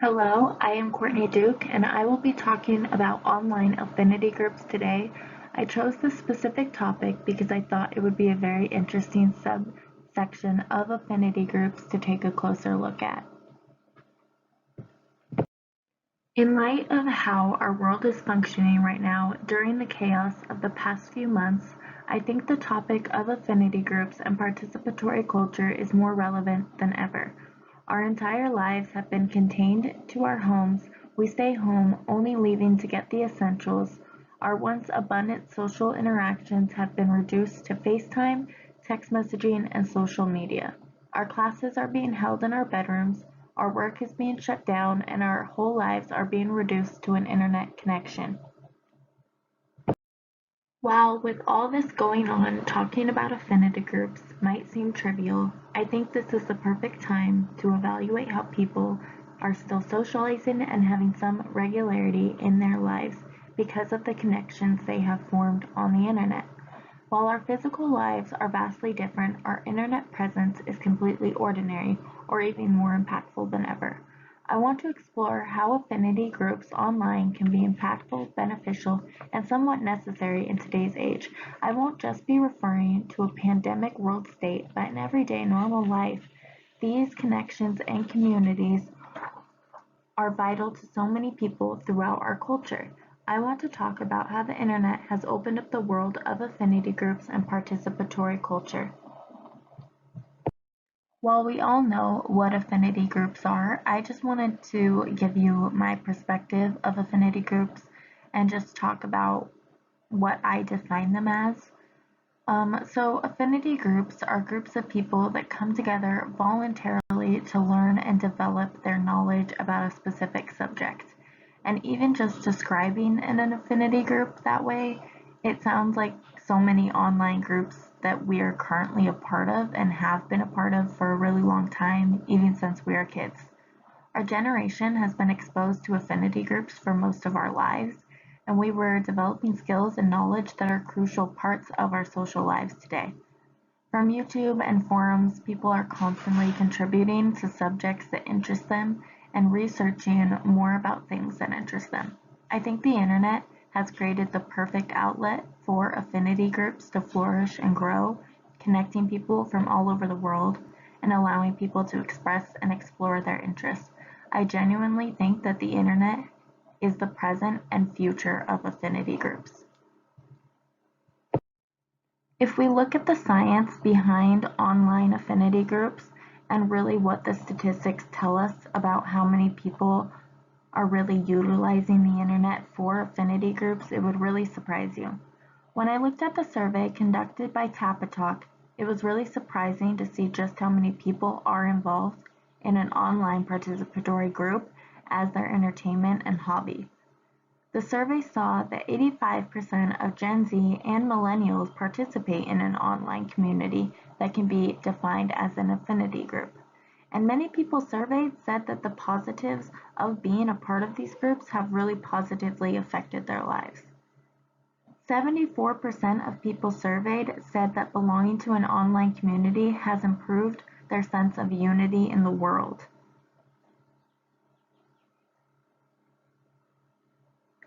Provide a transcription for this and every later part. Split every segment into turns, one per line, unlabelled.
Hello, I am Courtney Duke, and I will be talking about online affinity groups today. I chose this specific topic because I thought it would be a very interesting subsection of affinity groups to take a closer look at. In light of how our world is functioning right now during the chaos of the past few months, I think the topic of affinity groups and participatory culture is more relevant than ever. Our entire lives have been contained to our homes. We stay home, only leaving to get the essentials. Our once abundant social interactions have been reduced to FaceTime, text messaging, and social media. Our classes are being held in our bedrooms, our work is being shut down, and our whole lives are being reduced to an internet connection. While with all this going on, talking about affinity groups might seem trivial, I think this is the perfect time to evaluate how people are still socializing and having some regularity in their lives because of the connections they have formed on the internet. While our physical lives are vastly different, our internet presence is completely ordinary or even more impactful than ever. I want to explore how affinity groups online can be impactful, beneficial, and somewhat necessary in today's age. I won't just be referring to a pandemic world state, but in everyday normal life, these connections and communities are vital to so many people throughout our culture. I want to talk about how the internet has opened up the world of affinity groups and participatory culture. While we all know what affinity groups are, I just wanted to give you my perspective of affinity groups and just talk about what I define them as. So affinity groups are groups of people that come together voluntarily to learn and develop their knowledge about a specific subject. And even just describing an affinity group that way, it sounds like so many online groups that we are currently a part of and have been a part of for a really long time, even since we are kids. Our generation has been exposed to affinity groups for most of our lives, and we were developing skills and knowledge that are crucial parts of our social lives today. From YouTube and forums, people are constantly contributing to subjects that interest them and researching more about things that interest them. I think the internet has created the perfect outlet for affinity groups to flourish and grow, connecting people from all over the world and allowing people to express and explore their interests. I genuinely think that the internet is the present and future of affinity groups. If we look at the science behind online affinity groups and really what the statistics tell us about how many people are really utilizing the internet for affinity groups, it would really surprise you. When I looked at the survey conducted by TalkTalk, it was really surprising to see just how many people are involved in an online participatory group as their entertainment and hobby. The survey saw that 85% of Gen Z and millennials participate in an online community that can be defined as an affinity group. And many people surveyed said that the positives of being a part of these groups have really positively affected their lives. 74% of people surveyed said that belonging to an online community has improved their sense of unity in the world.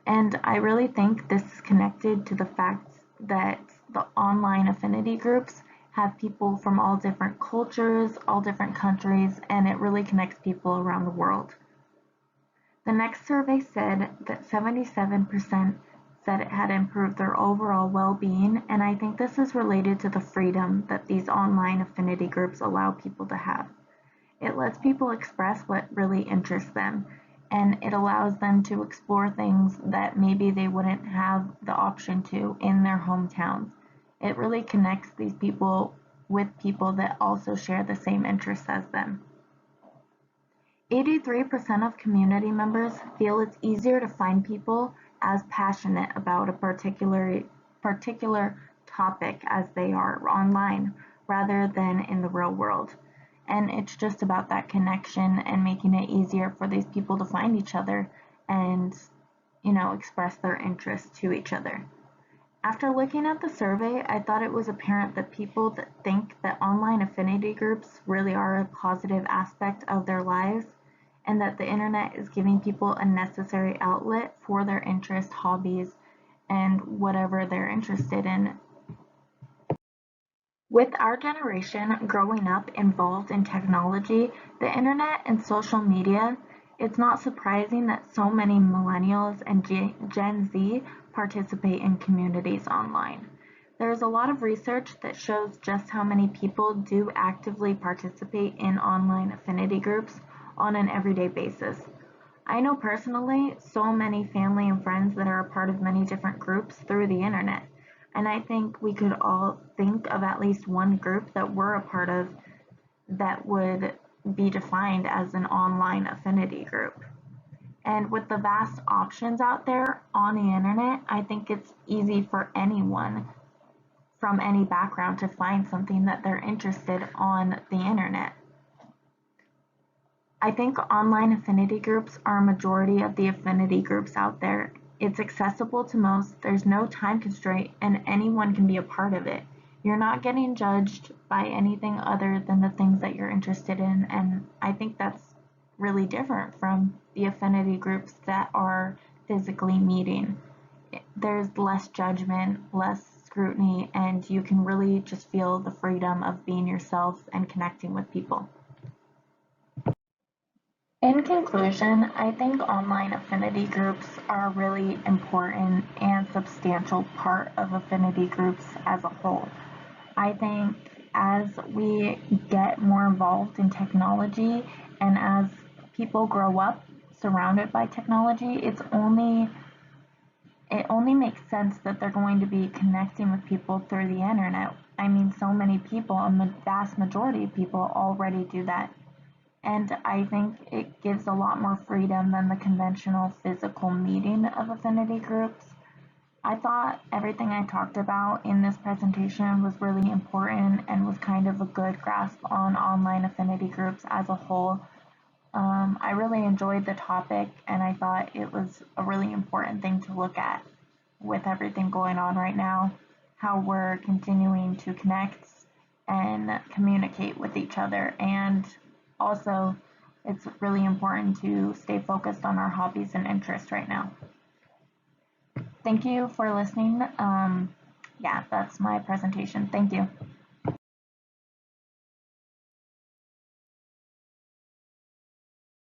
And I really think this is connected to the fact that the online affinity groups have people from all different cultures, all different countries, and it really connects people around the world. The next survey said that 77% said it had improved their overall well-being, and I think this is related to the freedom that these online affinity groups allow people to have. It lets people express what really interests them, and it allows them to explore things that maybe they wouldn't have the option to in their hometowns. It really connects these people with people that also share the same interests as them. 83% of community members feel it's easier to find people as passionate about a particular topic as they are online rather than in the real world. And it's just about that connection and making it easier for these people to find each other and, express their interests to each other. After looking at the survey, I thought it was apparent that people that think that online affinity groups really are a positive aspect of their lives, and that the internet is giving people a necessary outlet for their interests, hobbies, and whatever they're interested in. With our generation growing up involved in technology, the internet and social media, it's not surprising that so many millennials and Gen Z participate in communities online. There is a lot of research that shows just how many people do actively participate in online affinity groups on an everyday basis. I know personally so many family and friends that are a part of many different groups through the internet. And I think we could all think of at least one group that we're a part of that would be defined as an online affinity group. And with the vast options out there on the internet, I think it's easy for anyone from any background to find something that they're interested on the internet. I think online affinity groups are a majority of the affinity groups out there. It's accessible to most, there's no time constraint, and anyone can be a part of it. You're not getting judged by anything other than the things that you're interested in, and I think that's really different from the affinity groups that are physically meeting. There's less judgment, less scrutiny, and you can really just feel the freedom of being yourself and connecting with people. In conclusion, I think online affinity groups are a really important and substantial part of affinity groups as a whole. I think as we get more involved in technology and as people grow up surrounded by technology, it only makes sense that they're going to be connecting with people through the internet. I mean, so many people, a vast majority of people already do that. And I think it gives a lot more freedom than the conventional physical meeting of affinity groups. I thought everything I talked about in this presentation was really important and was kind of a good grasp on online affinity groups as a whole. I really enjoyed the topic and I thought it was a really important thing to look at with everything going on right now, how we're continuing to connect and communicate with each other. And also, it's really important to stay focused on our hobbies and interests right now. Thank you for listening. Yeah, that's my presentation. Thank you.